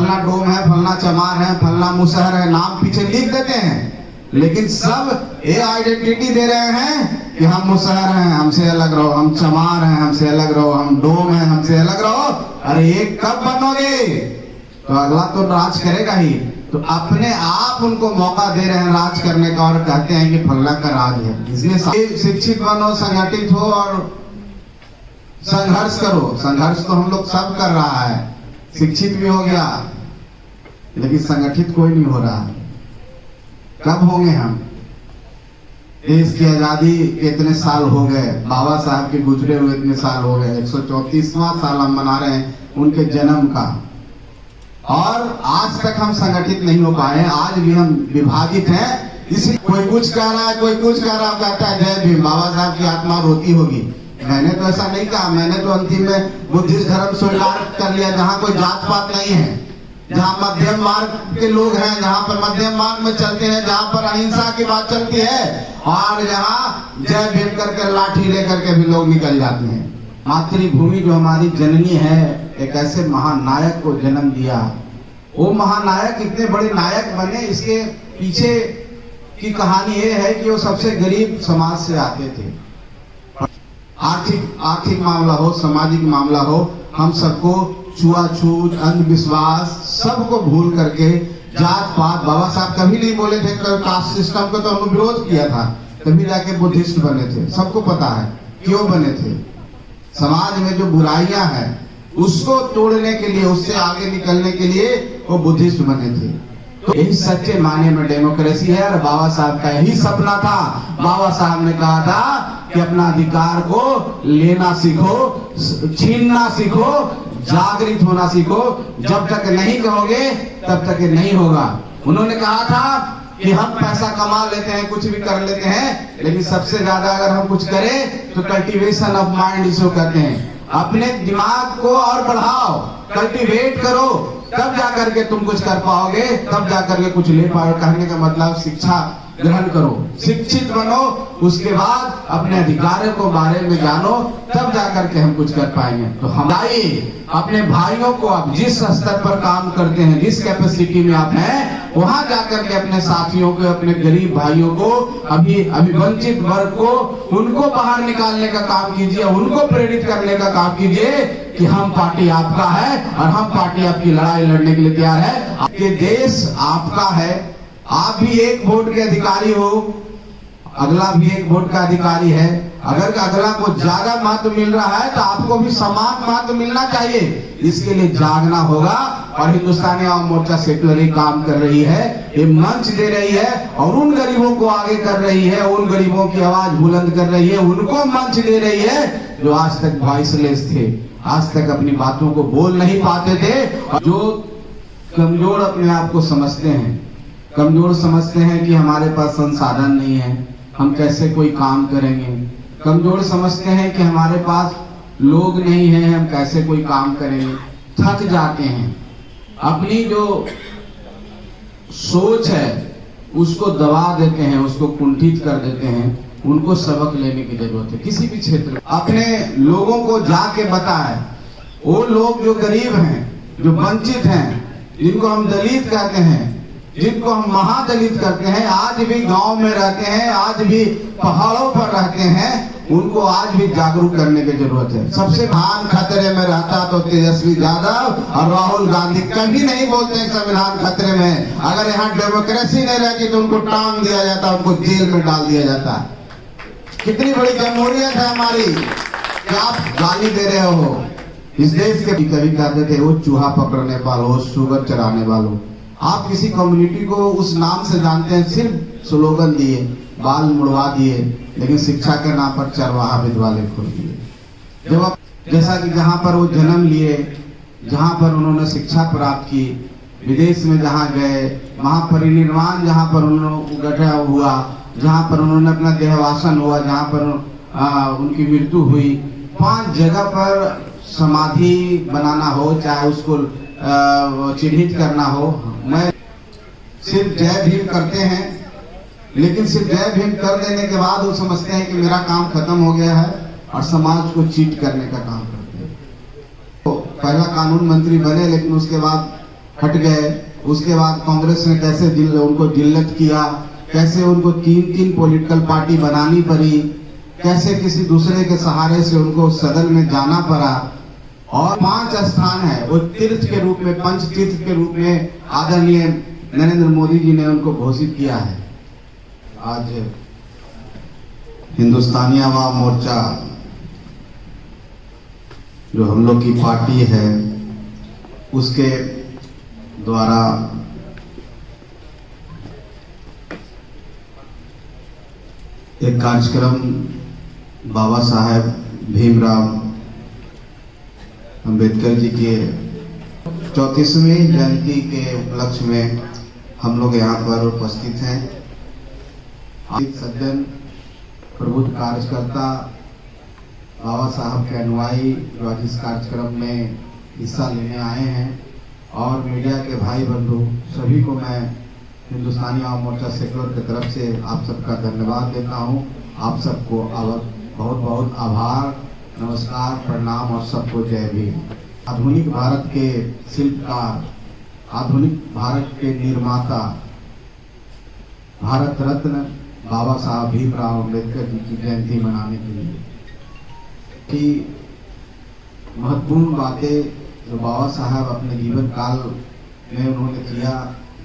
फलना डोम है, फलना चमार है, फलना मुसहर है, नाम पीछे लिख देते हैं, लेकिन सब ये आइडेंटिटी दे रहे हैं कि हम मुसहर हैं, हमसे अलग रहो, हम चमार हैं, हमसे अलग रहो, हम डोम हैं, हमसे अलग रहो। अरे ये कब बनोगे? तो अगला तो राज करेगा ही। तो अपने आप उनको मौका दे रहे हैं राज करने का और कहते हैं कि फलना का राज है। इसलिए शिक्षित बनो, संगठित हो और संघर्ष करो। संघर्ष तो हम लोग सब कर रहा है, शिक्षित भी हो गया लेकिन संगठित कोई नहीं हो रहा। कब होंगे हम? देश की आजादी के इतने साल हो गए, बाबा साहब के गुजरे हुए इतने साल हो गए, 134वां साल हम मना रहे हैं उनके जन्म का, और आज तक हम संगठित नहीं हो पाए। आज भी हम विभाजित हैं। इसी कोई कुछ कह रहा है, कोई कुछ कह रहा है, कहता है जय भीम, बाबा साहब की आत्मा रोती होगी। मैंने तो ऐसा नहीं कहा, मैंने तो अंतिम में बुद्धिस्ट धर्म स्वीकार कर लिया, जहाँ कोई जात पात नहीं है, जहाँ मध्यम मार्ग के लोग हैं, जहाँ पर मध्यम मार्ग में चलते हैं, जहाँ पर अहिंसा की बात चलती है, और जहाँ जय भीम करके लाठी लेकर के भी लोग निकल जाते हैं। मातृभूमि जो हमारी जननी है, एक ऐसे महानायक को जन्म दिया। वो महानायक इतने बड़े नायक बने, इसके पीछे की कहानी ये है कि वो सबसे गरीब समाज से आते थे। आर्थिक मामला हो, सामाजिक मामला हो, हम सबको छुआछूत, अंधविश्वास सबको भूल करके जात पात, बाबा साहब कभी नहीं बोले थे कास्ट सिस्टम को, तो हम विरोध किया था, तभी जाके बुद्धिस्ट बने थे। सबको पता है क्यों बने थे। समाज में जो बुराइयां हैं उसको तोड़ने के लिए, उससे आगे निकलने के लिए वो बुद्धिस्ट बने थे। तो यही सच्चे मायने में डेमोक्रेसी है, और बाबा साहब का यही सपना था। बाबा साहब ने कहा था कि अपना अधिकार को लेना सीखो, छीनना सीखो, जागृत होना सीखो। जब तक नहीं कहोगे तब तक ये नहीं होगा। उन्होंने कहा था कि हम पैसा कमा लेते हैं, कुछ भी कर लेते हैं, लेकिन सबसे ज्यादा अगर हम कुछ करें तो कल्टीवेशन ऑफ माइंड इसको कहते हैं। अपने दिमाग को और बढ़ाओ, कल्टीवेट करो, तब जाकर के तुम कुछ कर पाओगे, तब जाकर के कुछ ले पाओगे। कहने का मतलब शिक्षा ग्रहण करो, शिक्षित बनो, उसके बाद अपने अधिकारों को बारे में जानो, तब जाकर के हम कुछ कर पाएंगे। तो हम अपने भाइयों को, आप जिस स्तर पर काम करते हैं, जिस कैपेसिटी में आप हैं, वहां जाकर के अपने साथियों को, अपने गरीब भाइयों को, अभी वंचित वर्ग को, उनको बाहर निकालने का काम कीजिए, उनको प्रेरित करने का काम कीजिए कि हम पार्टी आपका है और हम पार्टी आपकी लड़ाई लड़ने के लिए तैयार है। आपके देश आपका है, आप भी एक वोट के अधिकारी हो, अगला भी एक वोट का अधिकारी है। अगर अगला को ज्यादा महत्व मिल रहा है तो आपको भी समान महत्व मिलना चाहिए। इसके लिए जागना होगा, और हिंदुस्तानी आवाम मोर्चा सेक्युलरली काम कर रही है, ये मंच दे रही है और उन गरीबों को आगे कर रही है, उन गरीबों की आवाज बुलंद कर रही है, उनको मंच दे रही है जो आज तक वॉइसलेस थे, आज तक अपनी बातों को बोल नहीं पाते थे। जो कमजोर अपने आप को समझते हैं, कमजोर समझते हैं कि हमारे पास संसाधन नहीं है, हम कैसे कोई काम करेंगे, कमजोर समझते हैं कि हमारे पास लोग नहीं हैं, हम कैसे कोई काम करेंगे, थक जाते हैं। अपनी जो सोच है उसको दबा देते हैं, उसको कुंठित कर देते हैं। उनको सबक लेने की जरूरत है किसी भी क्षेत्र में। अपने लोगों को जाके बताए, वो लोग जो गरीब हैं, जो वंचित हैं, जिनको हम दलित कहते हैं, जिनको हम महादलित करते हैं, आज भी गांव में रहते हैं, आज भी पहाड़ों पर रहते हैं, उनको आज भी जागरूक करने की जरूरत है। सबसे महान खतरे में रहता तो तेजस्वी यादव और राहुल गांधी कभी नहीं बोलते हैं संविधान खतरे में। अगर यहाँ डेमोक्रेसी नहीं रहती तो उनको टांग दिया जाता, उनको जेल में डाल दिया जाता। कितनी बड़ी जमहूरियत है हमारी कि आप गाली दे रहे हो। इस देश के कभी कहते थे वो चूहा पकड़ने वालों, शुगर चराने वालों। आप किसी कम्युनिटी को उस नाम से जानते हैं, सिर्फ स्लोगन दिए, बाल मुड़वा दिए, लेकिन शिक्षा के नाम पर चरवाहा विधवालय खोल दिए। जब आप जैसा कि जहाँ पर वो जन्म लिए, जहाँ पर उन्होंने शिक्षा प्राप्त की, विदेश में जहाँ गए, महापरिनिर्वाण जहाँ पर उन्होंने हुआ, जहाँ पर उन्होंने अपना देहवासन हुआ, जहाँ पर उनकी मृत्यु हुई, 5 जगह पर समाधि बनाना हो, चाहे उसको चिन्हित करना हो। मैं सिर्फ जय भीम करते हैं, लेकिन सिर्फ जय भीम कर देने के बाद वो समझते हैं कि मेरा काम खत्म हो गया है और समाज को चीट करने का काम करते हैं। तो पहला कानून मंत्री बने, लेकिन उसके बाद हट गए। उसके बाद कांग्रेस ने कैसे उनको जिल्लत किया, कैसे उनको 3-3 पॉलिटिकल पार्टी बनानी पड़ी, कैसे किसी दूसरे के सहारे से उनको सदन में जाना पड़ा। और 5 स्थान है वो तीर्थ के रूप में, पंच तीर्थ के रूप में आदरणीय नरेंद्र मोदी जी ने उनको घोषित किया है। आज हिंदुस्तानी आवाम मोर्चा जो हम लोग की पार्टी है उसके द्वारा एक कार्यक्रम बाबा साहेब भीमराव अंबेडकर जी के 34वीं जयंती के उपलक्ष्य में हम लोग यहाँ पर उपस्थित हैं। सज्जन प्रबुद्ध कार्यकर्ता बाबा साहब के अनुयायी जो आज इस कार्यक्रम में हिस्सा लेने आए हैं और मीडिया के भाई बंधु सभी को मैं हिंदुस्तानी आवाम मोर्चा सेक्युलर की तरफ से आप सबका धन्यवाद देता हूं। आप सबको बहुत बहुत आभार, नमस्कार, प्रणाम और सबको जय भीम। आधुनिक भारत के शिल्पकार, आधुनिक भारत के निर्माता, भारत रत्न बाबा साहब भीमराव अंबेडकर जी की जयंती मनाने के लिए की महत्वपूर्ण बातें जो बाबा साहब अपने जीवन काल में उन्होंने किया,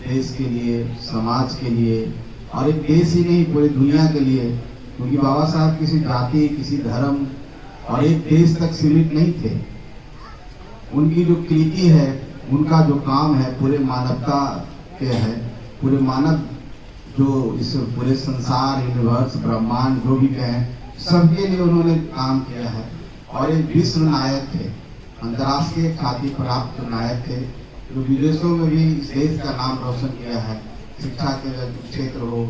देश के लिए, समाज के लिए और एक देश ही नहीं पूरी दुनिया के लिए, क्योंकि बाबा साहब किसी जाति, किसी धर्म और एक देश तक सीमित नहीं थे। उनकी जो कृति है, उनका जो काम है पूरे मानवता के है, पूरे मानव जो इस पूरे संसार, यूनिवर्स, ब्रह्मांड जो भी कहें, सबके लिए उन्होंने काम किया है और एक विश्व नायक थे, अंतर्राष्ट्रीय ख्याति प्राप्त नायक थे जो विदेशों में भी इस देश का नाम रोशन किया है। शिक्षा के क्षेत्र हो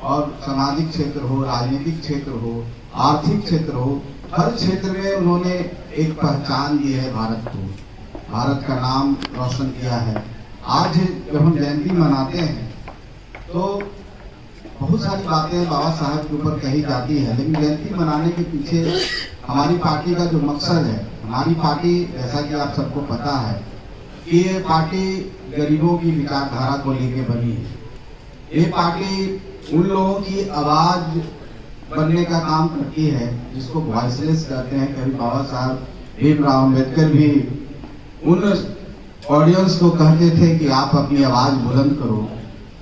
और सामाजिक क्षेत्र हो, राजनीतिक क्षेत्र हो, आर्थिक क्षेत्र हो, हर क्षेत्र में उन्होंने एक पहचान दी है भारत को, भारत का नाम रोशन किया है। आज जब हम जयंती मनाते हैं तो बहुत सारी बातें बाबा साहब के ऊपर कही जाती है, लेकिन जयंती मनाने के पीछे हमारी पार्टी का जो मकसद है, हमारी पार्टी जैसा कि आप सबको पता है कि ये पार्टी गरीबों की विचारधारा को लेकर बनी है। ये पार्टी उन लोगों की आवाज बनने का काम करती है जिसको वॉइसलेस कहते हैं। कभी बाबा साहब भीमराव अंबेडकर भी उन ऑडियंस को कहते थे कि आप अपनी आवाज बुलंद करो।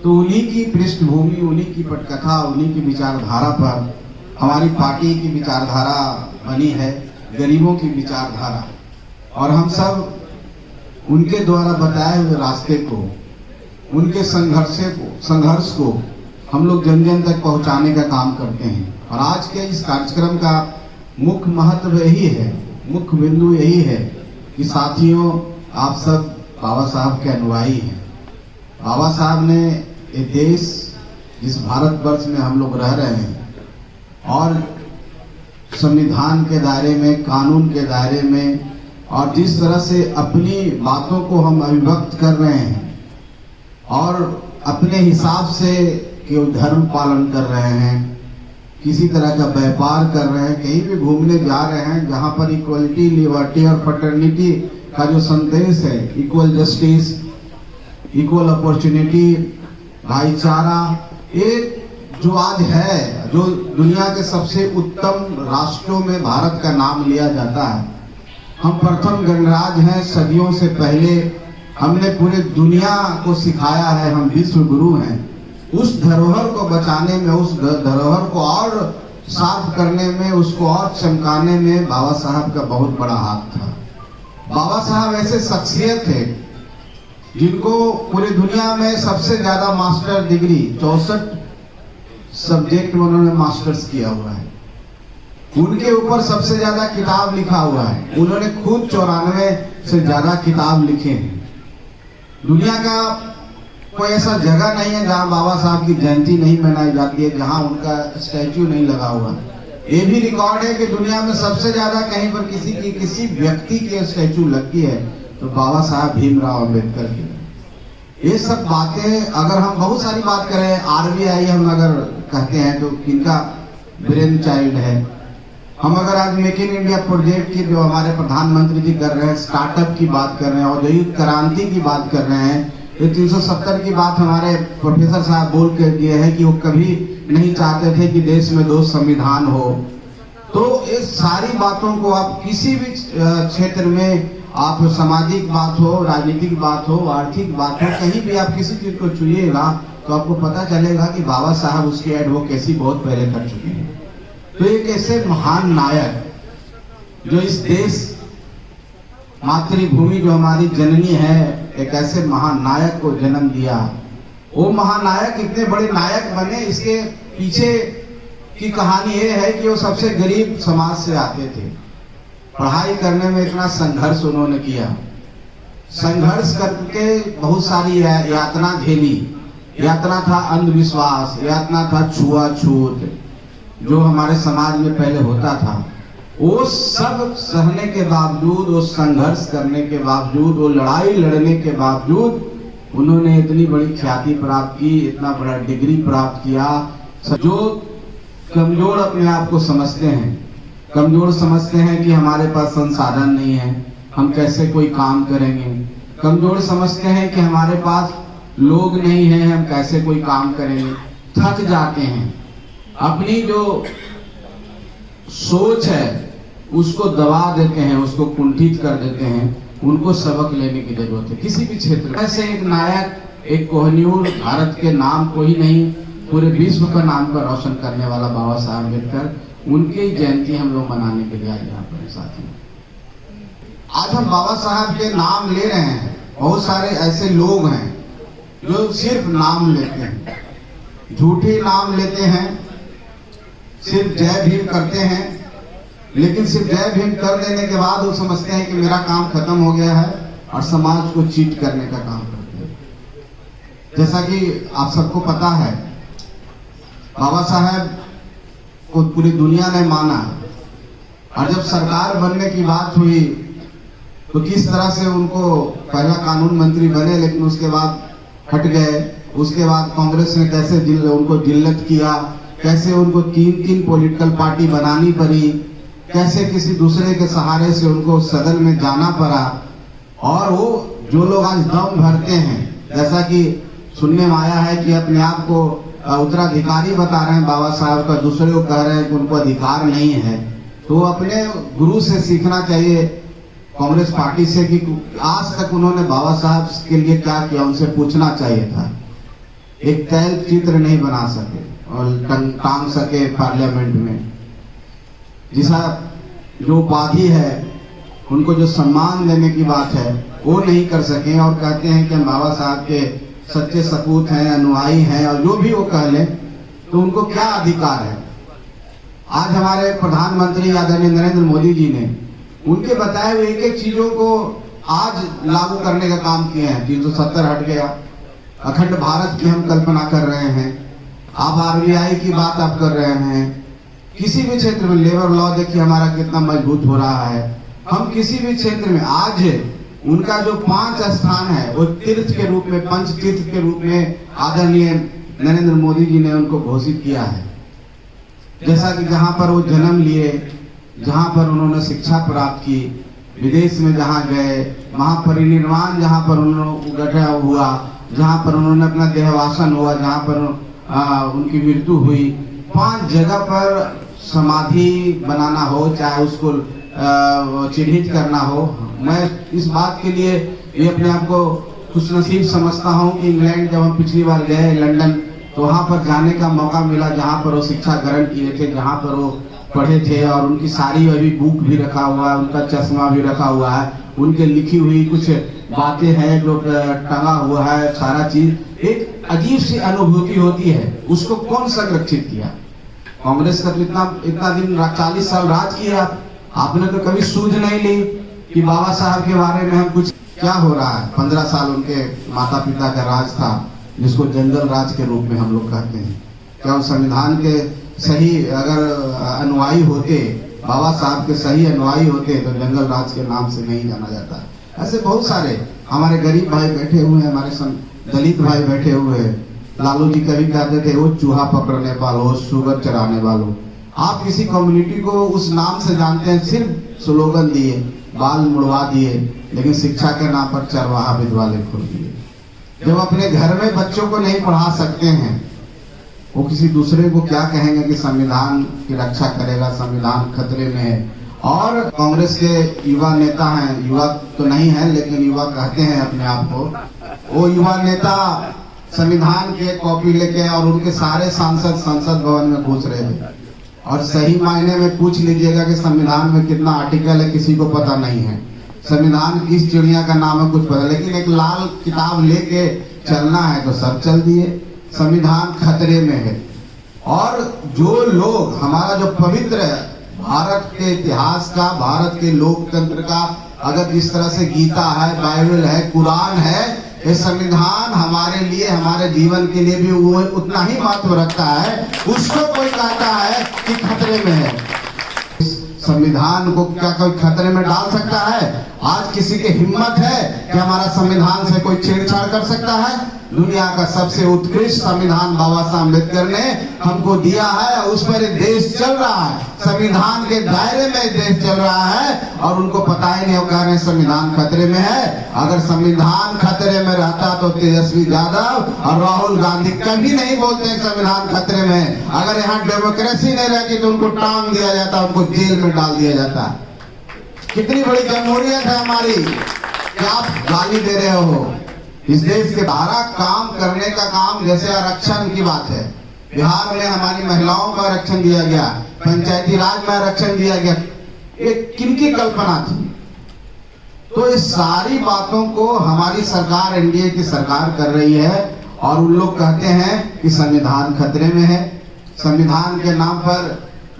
तो उन्हीं की पृष्ठभूमि, उन्हीं की पटकथा, उन्हीं की विचारधारा पर हमारी पार्टी की विचारधारा बनी है, गरीबों की विचारधारा। और हम सब उनके द्वारा बताए हुए रास्ते को, उनके संघर्ष को हम लोग जन जन तक पहुंचाने का काम करते हैं। और आज के इस कार्यक्रम का मुख्य महत्व यही है, मुख्य बिंदु यही है कि साथियों, आप सब बाबा साहब के अनुयायी हैं। बाबा साहब ने ये देश, जिस भारतवर्ष में हम लोग रह रहे हैं और संविधान के दायरे में, कानून के दायरे में, और जिस तरह से अपनी बातों को हम अभिव्यक्त कर रहे हैं और अपने हिसाब से केवल धर्म पालन कर रहे हैं, किसी तरह का व्यापार कर रहे हैं, कहीं भी घूमने जा रहे हैं जहां पर इक्वलिटी, लिबर्टी और फ्रेटर्निटी का जो संदेश है, इक्वल जस्टिस, इक्वल अपॉर्चुनिटी, भाईचारा, एक जो आज है, जो दुनिया के सबसे उत्तम राष्ट्रों में भारत का नाम लिया जाता है। हम प्रथम गणराज्य हैं, सदियों से पहले हमने पूरे दुनिया को सिखाया है, हम विश्व गुरु हैं। उस धरोहर को बचाने में, उस धरोहर को और साफ करने में, उसको और चमकाने में बाबा साहब का बहुत बड़ा हाथ था। बाबा साहब ऐसे शख्सियत थे जिनको पूरी दुनिया में सबसे ज्यादा मास्टर डिग्री, 64 सब्जेक्ट में उन्होंने मास्टर्स किया हुआ है। उनके ऊपर सबसे ज्यादा किताब लिखा हुआ है। उन्होंने खुद 94 से ज्यादा किताब लिखे हैं। दुनिया का कोई ऐसा जगह नहीं है जहां बाबा साहब की जयंती नहीं मनाई जाती है, जहां उनका स्टैच्यू नहीं लगा हुआ। ये भी रिकॉर्ड है कि दुनिया में सबसे ज्यादा कहीं पर किसी व्यक्ति की स्टैच्यू लगती है तो बाबा साहब भीमराव अंबेडकर की। ये सब बातें, अगर हम बहुत सारी बात करें, RBI हम अगर कहते हैं तो किनका ब्रेन चाइल्ड है, हम अगर आज मेक इन इंडिया प्रोजेक्ट की जो हमारे प्रधानमंत्री जी कर रहे हैं, स्टार्टअप की बात कर रहे हैं, औद्योगिक क्रांति की बात कर रहे हैं, ये 370 की बात हमारे प्रोफेसर साहब बोल के दिए हैं कि वो कभी नहीं चाहते थे कि देश में 2 संविधान हो। तो इस सारी बातों को आप किसी भी क्षेत्र में, आप सामाजिक बात हो, राजनीतिक बात हो, आर्थिक बात हो, कहीं भी आप किसी चीज को छुइएगा तो आपको पता चलेगा कि बाबा साहब उसकी एडवोकेसी बहुत पहले कर चुके हैं। तो एक ऐसे महान नायक जो इस देश, मातृभूमि जो हमारी जननी है, एक ऐसे महान नायक को जन्म दिया। वो महानायक इतने बड़े नायक बने, इसके पीछे की कहानी ये है कि वो सबसे गरीब समाज से आते थे। पढ़ाई करने में इतना संघर्ष उन्होंने किया, संघर्ष करके बहुत सारी यातना झेली। यातना था अंधविश्वास, यातना था छुआछूत, जो हमारे समाज में पहले होता था। वो सब सहने के बावजूद, वो संघर्ष करने के बावजूद, वो लड़ाई लड़ने के बावजूद उन्होंने इतनी बड़ी ख्याति प्राप्त की, इतना बड़ा डिग्री प्राप्त किया। जो कमजोर अपने आप को समझते हैं, कमजोर समझते हैं कि हमारे पास संसाधन नहीं है, हम कैसे कोई काम करेंगे, कमजोर समझते हैं कि हमारे पास लोग नहीं है, हम कैसे कोई काम करेंगे, थक जाते हैं। अपनी जो सोच है उसको दबा देते हैं, उसको कुंठित कर देते हैं। उनको सबक लेने की जरूरत है किसी भी क्षेत्र में। ऐसे एक नायक, एक कोहिनूर, भारत के नाम को ही नहीं पूरे विश्व का नाम का रोशन करने वाला बाबा साहब अम्बेडकर, उनकी जयंती हम लोग मनाने के लिए आज यहाँ पर साथी। आज हम बाबा साहब के नाम ले रहे हैं। बहुत सारे ऐसे लोग हैं जो सिर्फ नाम लेते हैं, झूठे नाम लेते हैं, सिर्फ जय भीम करते हैं, लेकिन सिर्फ जय भीम कर देने के बाद वो समझते हैं कि मेरा काम खत्म हो गया है और समाज को चीट करने का काम करते हैं। जैसा कि आप सबको पता है, बाबा साहब को पूरी दुनिया ने माना, और जब सरकार बनने की बात हुई तो किस तरह से उनको पहला कानून मंत्री बने, लेकिन उसके बाद हट गए। उसके बाद कांग्रेस ने कैसे उनको जिल्लत किया, कैसे उनको 3 पॉलिटिकल पार्टी बनानी पड़ी, कैसे किसी दूसरे के सहारे से उनको सदन में जाना पड़ा। और वो जो लोग आज दम भरते हैं, जैसा कि सुनने में आया है कि अपने आप को उत्तराधिकारी बता रहे हैं बाबा साहब का, दूसरे को कह रहे हैं कि उनको अधिकार नहीं है, तो अपने गुरु से सीखना चाहिए, कांग्रेस पार्टी से, कि आज तक उन्होंने बाबा साहब के लिए क्या किया, उनसे पूछना चाहिए था। एक तैल चित्र नहीं बना सके और टांग सके पार्लियामेंट में, जिसा जो उपाधि है, उनको जो सम्मान देने की बात है वो नहीं कर सके, और कहते हैं कि हम बाबा साहब के सच्चे सपूत हैं, अनुयायी हैं, और जो भी वो कह ले, तो उनको क्या अधिकार है। आज हमारे प्रधानमंत्री आदरणीय नरेंद्र मोदी जी ने उनके बताए हुए एक एक चीजों को आज लागू करने का काम किए हैं। 370 हट गया, अखंड भारत की हम कल्पना कर रहे हैं, आप आरबीआई की बात आप कर रहे हैं, किसी भी क्षेत्र में लेबर लॉ देखिए हमारा कितना मजबूत हो रहा है। हम किसी भी क्षेत्र में आज उनका जो 5 स्थान है वो तीर्थ के रूप में, पंच तीर्थ के रूप में आदरणीय नरेंद्र मोदी जी ने उनको घोषित किया है। जैसा कि जहां पर वो जन्म लिए, जहां पर उन्होंने शिक्षा प्राप्त की, विदेश में जहां गए, महापरिनिर्वाण जहां पर उन्होंने हुआ, जहां पर उन्होंने अपना देहवासन हुआ, जहां पर उनकी मृत्यु हुई, 5 जगह पर समाधि बनाना हो, चाहे उसको चिन्हित करना हो। मैं इस बात के लिए ये अपने आप को खुशनसीब समझता हूँ कि इंग्लैंड जब हम पिछली बार गए लंदन, तो वहां पर जाने का मौका मिला, जहां पर वो शिक्षा ग्रहण किए थे, जहां पर वो पढ़े थे, और उनकी सारी अभी बुक भी रखा हुआ है, उनका चश्मा भी रखा हुआ है, उनके लिखी हुई कुछ बातें हैं जो टंगा हुआ है, सारा चीज एक अजीब सी अनुभूति होती है। उसको कौन संरक्षित किया? कांग्रेस का तो इतना दिन 40 साल राज किया, आपने तो कभी सूझ नहीं ली कि बाबा साहब के बारे में हम कुछ, क्या हो रहा है। 15 साल उनके माता पिता का राज था, जिसको जंगल राज के रूप में हम लोग कहते हैं। क्या उस संविधान के सही अगर अनुयायी होते, बाबा साहब के सही अनुयायी होते, तो जंगल राज के नाम से नहीं जाना जाता। ऐसे बहुत सारे हमारे गरीब भाई बैठे हुए हैं, हमारे दलित भाई बैठे हुए हैं। लालू जी कभी कहते थे वो चूहा पकड़ने वालों, शुगर चराने वालों। आप किसी कम्युनिटी को उस नाम से जानते हैं, सिर्फ स्लोगन दिए, बाल मुड़वा दिए, लेकिन शिक्षा के नाम पर चरवाहा विद्यालय खोल दिए। जब अपने घर में बच्चों को नहीं पढ़ा सकते हैं, वो किसी दूसरे को क्या कहेंगे कि संविधान की रक्षा करेगा, संविधान खतरे में है। और कांग्रेस के युवा नेता हैं, युवा तो नहीं है लेकिन युवा कहते हैं अपने आप को, वो युवा नेता संविधान की एक कॉपी लेके और उनके सारे सांसद संसद भवन में घुस रहे थे। और सही मायने में पूछ लीजिएगा कि संविधान में कितना आर्टिकल है, किसी को पता नहीं है। संविधान किस चिड़िया का नाम है कुछ पता, लेकिन एक लाल किताब लेके चलना है तो सब चल दिए। संविधान खतरे में है। और जो लोग, हमारा जो पवित्र भारत के इतिहास का, भारत के लोकतंत्र का, अगर जिस तरह से गीता है, बाइबल है, कुरान है, ये संविधान हमारे लिए, हमारे जीवन के लिए भी वो उतना ही महत्व रखता है। उसको कोई कहता है कि खतरे में है, संविधान को क्या कोई खतरे में डाल सकता है? आज किसी की हिम्मत है कि हमारा संविधान से कोई छेड़छाड़ कर सकता है? दुनिया का सबसे उत्कृष्ट संविधान बाबा साहब अम्बेडकर ने हमको दिया है, उस पर देश चल रहा है, संविधान के दायरे में देश चल रहा है। और उनको पता ही नहीं, वो कह रहे हैं संविधान खतरे में है। अगर संविधान खतरे में रहता तो तेजस्वी यादव और राहुल गांधी कभी नहीं बोलते संविधान खतरे में है। अगर यहाँ डेमोक्रेसी नहीं रहती तो उनको टांग दिया जाता, उनको जेल में डाल दिया जाता। कितनी बड़ी जमहूरियत है हमारी कि आप गाली दे रहे हो। इस देश के सारा काम करने का काम, जैसे आरक्षण की बात है, बिहार में हमारी महिलाओं को आरक्षण दिया गया, पंचायती राज में आरक्षण दिया गया, ये किनकी कल्पना थी? तो इस सारी बातों को हमारी सरकार, एनडीए की सरकार कर रही है। और उन लोग कहते हैं कि संविधान खतरे में है, संविधान के नाम पर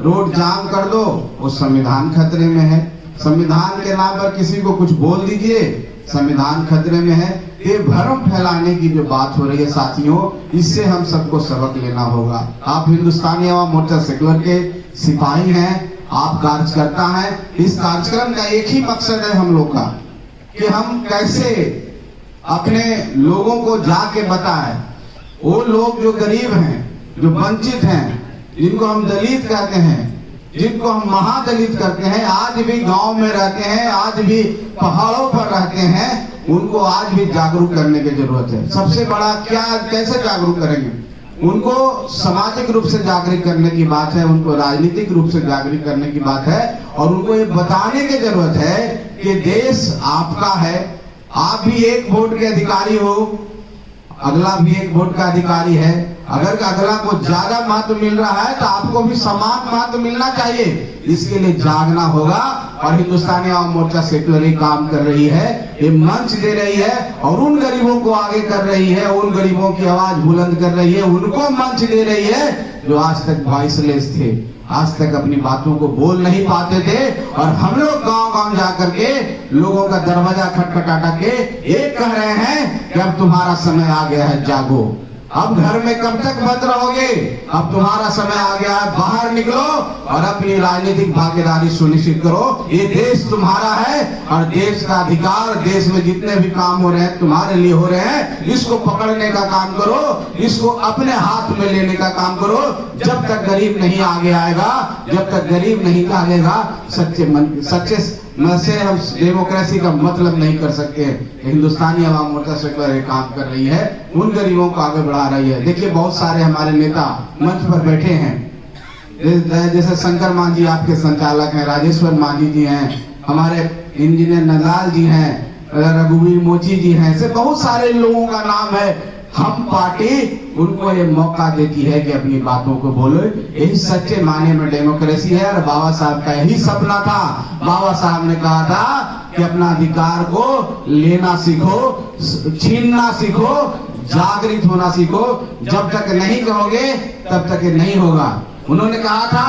रोड जाम कर दो, वो संविधान खतरे में है। संविधान के नाम पर किसी को कुछ बोल दीजिए, संविधान खतरे में है। ये भ्रम फैलाने की जो बात हो रही है साथियों, इससे हम सबको सबक लेना होगा। आप हिंदुस्तानी आवाम मोर्चा सेक्युलर के सिपाही हैं, आप कार्यकर्ता हैं। इस कार्यक्रम का एक ही मकसद है हम लोग का कि हम कैसे अपने लोगों को जाके बताएं, वो लोग जो गरीब हैं, जो वंचित हैं, जिनको हम दलित कहते हैं, जिनको हम महादलित करते हैं, आज भी गांव में रहते हैं, आज भी पहाड़ों पर रहते हैं, उनको आज भी जागरूक करने की जरूरत है। सबसे बड़ा क्या, कैसे जागरूक करेंगे? उनको सामाजिक रूप से जागरूक करने की बात है, उनको राजनीतिक रूप से जागरूक करने की बात है। और उनको ये बताने की जरूरत है कि देश आपका है, आप भी एक वोट के अधिकारी हो, अगला भी एक वोट का अधिकारी है। अगर अगला को ज्यादा महत्व मिल रहा है तो आपको भी समान महत्व मिलना चाहिए। इसके लिए जागना होगा। और हिंदुस्तानी आवाम मोर्चा सेक्युलर काम कर रही है, ये मंच दे रही है और उन गरीबों को आगे कर रही है, उन गरीबों की आवाज बुलंद कर रही है, उनको मंच दे रही है जो आज तक वॉइसलेस थे, आज तक अपनी बातों को बोल नहीं पाते थे। और हम लोग गांव-गांव जाकर के लोगों का दरवाजा खटखटा के ये कह रहे हैं कि अब तुम्हारा समय आ गया है, जागो। अब घर में कब तक बंद रहोगे? अब तुम्हारा समय आ गया है, बाहर निकलो और अपनी राजनीतिक भागीदारी सुनिश्चित करो। ये देश तुम्हारा है और देश का अधिकार, देश में जितने भी काम हो रहे हैं तुम्हारे लिए हो रहे हैं। इसको पकड़ने का काम करो, इसको अपने हाथ में लेने का काम करो। जब तक गरीब नहीं आगे आएगा, जब तक गरीब नहीं आगेगा, सच्चे मन से हम डेमोक्रेसी का मतलब नहीं कर सकते हैं। हिंदुस्तानी आवाम मोर्चा सेक्युलर काम कर रही है, उन गरीबों को आगे बढ़ा रही है। देखिए बहुत सारे हमारे नेता मंच पर बैठे हैं, जैसे शंकर मांझी आपके संचालक हैं, राजेश्वर मांझी जी हैं, हमारे इंजीनियर नंदलाल जी हैं, रघुवीर मोची जी हैं, ऐसे बहुत सारे लोगों का नाम है। हम पार्टी उनको ये मौका देती है कि अपनी बातों को बोलो। यही सच्चे मायने में डेमोक्रेसी है। और बाबा साहब का यही सपना था। बाबा साहब ने कहा था कि अपना अधिकार को लेना सीखो, छीनना सीखो, जागृत होना सीखो। जब तक नहीं कहोगे तब तक ये नहीं होगा। उन्होंने कहा था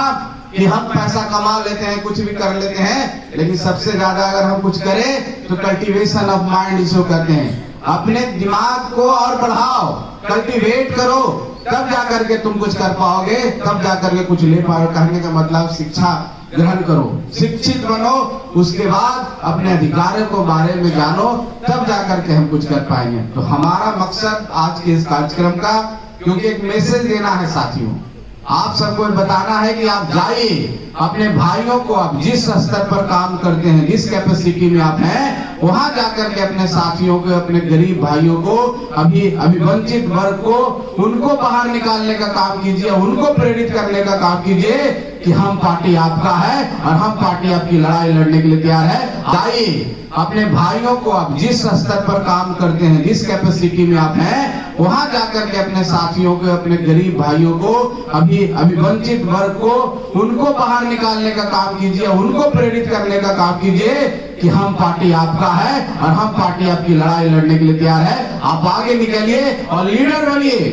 कि हम पैसा कमा लेते हैं, कुछ भी कर लेते हैं, लेकिन सबसे ज्यादा अगर हम कुछ करें तो कल्टीवेशन ऑफ माइंड इसको कहते हैं। अपने दिमाग को और बढ़ाओ, कल्टीवेट करो, तब जाकर के तुम कुछ कर पाओगे, तब जाकर के कुछ ले पाओगे। कहने का मतलब शिक्षा ग्रहण करो, शिक्षित बनो, उसके बाद अपने अधिकारों को बारे में जानो, तब जाकर के हम कुछ कर पाएंगे। तो हमारा मकसद आज के इस कार्यक्रम का, क्योंकि एक मैसेज देना है साथियों, आप सबको बताना है कि आप जाइए अपने भाइयों को, आप जिस स्तर पर काम करते हैं, जिस कैपेसिटी में आप हैं, वहां जाकर के अपने साथियों को, अपने गरीब भाइयों को, अभी वंचित वर्ग को, उनको बाहर निकालने का काम कीजिए, उनको प्रेरित करने का काम कीजिए कि हम पार्टी आपका है और हम पार्टी आपकी लड़ाई लड़ने के लिए तैयार है। जाइए अपने भाइयों को, आप जिस स्तर पर काम करते हैं, जिस कैपेसिटी में आप हैं, वहां जाकर के अपने साथियों को, अपने गरीब भाइयों को, अभी वंचित वर्ग को, उनको बाहर निकालने का काम कीजिए, उनको प्रेरित करने का काम कीजिए कि हम पार्टी आपका है और हम पार्टी आपकी लड़ाई लड़ने के लिए तैयार है। आप आगे निकलिए और लीडर बनिए,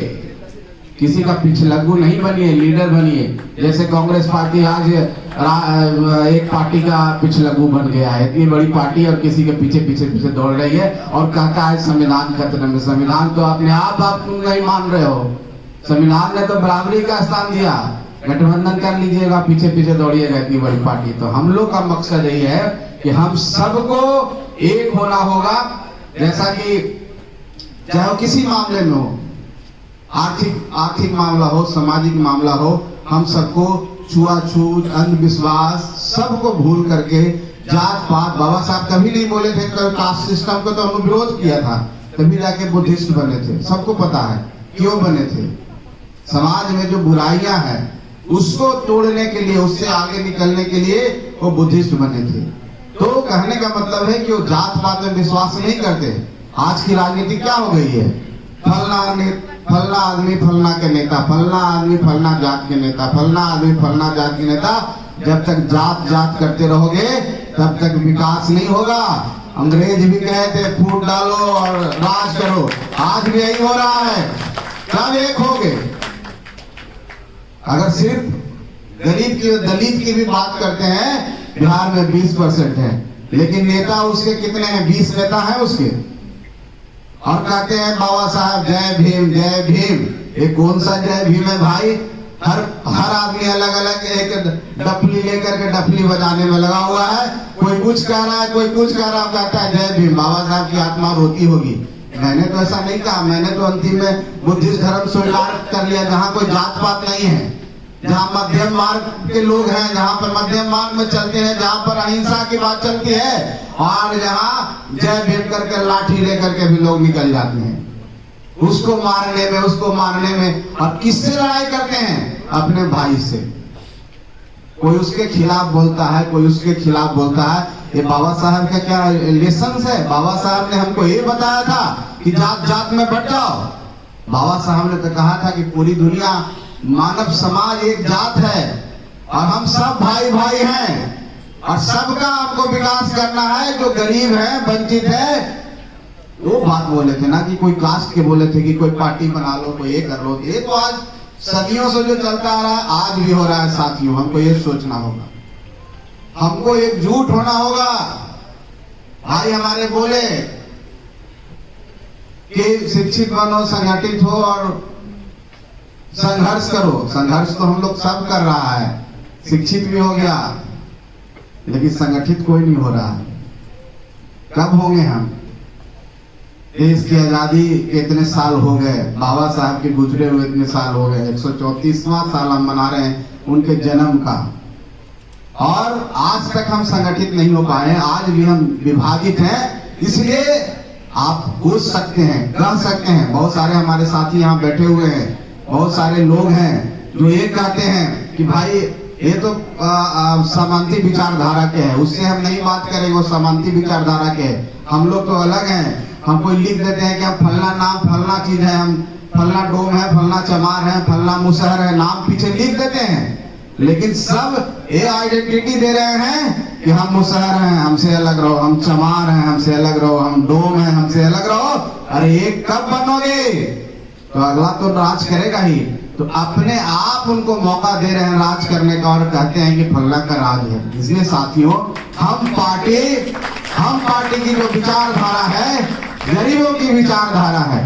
किसी का पिछलग्गू नहीं बनिए, लीडर बनिए। जैसे कांग्रेस पार्टी आज एक पार्टी का पिछलग्गू बन गया है, इतनी बड़ी पार्टी और किसी के पीछे पीछे पीछे दौड़ रही है और कहता है संविधान खतरे में। संविधान तो अपने आप नहीं मान रहे हो, संविधान ने तो बराबरी का स्थान दिया, गठबंधन कर लीजिएगा, पीछे पीछे दौड़िएगा इतनी बड़ी पार्टी। तो हम लोग का मकसद यही है कि हम सबको एक होना होगा, जैसा कि चाहे किसी मामले में हो, आर्थिक मामला हो, सामाजिक मामला हो, हम सबको छुआछूत, अंधविश्वास सबको भूल करके जात पात, बाबा साहब कभी नहीं बोले थे कास्ट सिस्टम को, तो उन्होंने विरोध किया था, तभी जाके बुद्धिस्ट बने थे। सबको पता है क्यों बने थे। समाज में जो बुराइयां हैं उसको तोड़ने के लिए, उससे आगे निकलने के लिए वो बुद्धिस्ट बने थे। तो कहने का मतलब है कि वो जात पात में विश्वास नहीं करते। आज की राजनीति क्या हो गई है, फलना आदमी फलना के नेता, फलना आदमी फलना जात के नेता, फलना आदमी फलना जात के नेता। जब तक जात जात करते रहोगे तब तक विकास नहीं होगा। अंग्रेज भी कहे थे फूट डालो और राज करो, आज भी यही हो रहा है। कब एक होगे? अगर सिर्फ गरीब की, दलित की भी बात करते हैं, बिहार में 20% है, लेकिन नेता उसके कितने हैं? 20 नेता है उसके, और कहते हैं बाबा साहब जय भीम जय भीम। ये कौन सा जय भीम है भाई? हर आदमी अलग अलग एक डफली लेकर के डफली बजाने में लगा हुआ है। कोई कुछ कह रहा है, कोई कुछ कह रहा है, कहता है जय भीम। बाबा साहब की आत्मा रोती होगी। मैंने तो ऐसा नहीं कहा, मैंने तो अंतिम में बुद्धिस्ट धर्म स्वीकार कर लिया, जहाँ कोई जात पात नहीं है, जहाँ मध्यम मार्ग के लोग हैं, जहाँ पर मध्यम मार्ग में चलते हैं, जहाँ पर अहिंसा की बात चलती है, और जहाँ जय भीम करके लाठी लेकर के भी लोग निकल जाते हैं उसको मारने में। और किससे लड़ाई करते हैं? अपने भाई से। कोई उसके खिलाफ बोलता है, कोई उसके खिलाफ बोलता है। ये बाबा साहब का क्या लेसन है? बाबा साहब ने हमको ये बताया था कि जात जात में बट जाओ। बाबा साहब ने तो कहा था कि पूरी दुनिया, मानव समाज एक जात है और हम सब भाई भाई हैं और सबका आपको विकास करना है। जो गरीब है, वंचित है, वो बात बोले थे ना कि कोई कास्ट के बोले थे कि कोई पार्टी बना लो, कोई ये कर लो। ये तो आज सदियों से जो चलता आ रहा है, आज भी हो रहा है साथियों। हमको ये सोचना होगा, हमको एकजुट होना होगा। भाई हमारे बोले कि शिक्षित बनो, संगठित हो और संघर्ष करो। संघर्ष तो हम लोग सब कर रहा है, शिक्षित भी हो गया, लेकिन संगठित कोई नहीं हो रहा है। कब होंगे हम? देश की आजादी के इतने साल हो गए, बाबा साहब के गुजरे हुए इतने साल हो गए, 134वां साल हम मना रहे हैं उनके जन्म का, और आज तक हम संगठित नहीं हो पाए। आज भी हम विभाजित हैं। इसलिए आप पूछ सकते हैं, कह सकते हैं, बहुत सारे हमारे साथी यहाँ बैठे हुए हैं, बहुत सारे लोग हैं जो ये कहते हैं कि भाई ये तो समांती विचारधारा के है, उससे हम नहीं बात करेंगे, वो समांती विचारधारा के है, हम लोग तो अलग हैं। हम कोई लिख देते हैं कि हम फलना नाम फलना चीज है, हम फलना डोम है, फलना चमार है, फलना मुसहर है, नाम पीछे लिख देते हैं, लेकिन सब ये आइडेंटिटी दे रहे हैं कि हम मुसहर हैं, हमसे अलग रहो, हम चमार हैं, हमसे अलग रहो, हम डोम हैं, हमसे अलग रहो। अरे ये कब बनोगे? तो अगला तो राज करेगा ही। तो अपने आप उनको मौका दे रहे हैं राज करने का और कहते हैं कि फलना का राज है। इसलिए साथियों, हम पार्टी की जो विचारधारा है, गरीबों की विचारधारा है,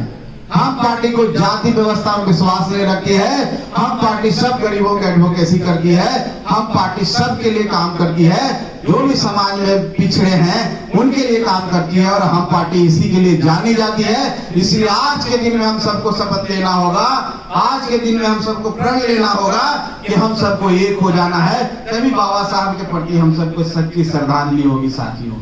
हम पार्टी को जाति व्यवस्था में विश्वास नहीं रखती है। हम पार्टी सब गरीबों की एडवोकेसी करती है। हम पार्टी सबके लिए काम करती है। जो भी समाज में पिछड़े हैं उनके लिए काम करती है और हम पार्टी इसी के लिए जानी जाती है। इसलिए आज के दिन में हम सबको शपथ लेना होगा, आज के दिन में हम सबको प्रण लेना होगा कि हम सबको एक हो जाना है, तभी बाबा साहब के प्रति हम सबको सच्ची श्रद्धांजलि होगी साथियों।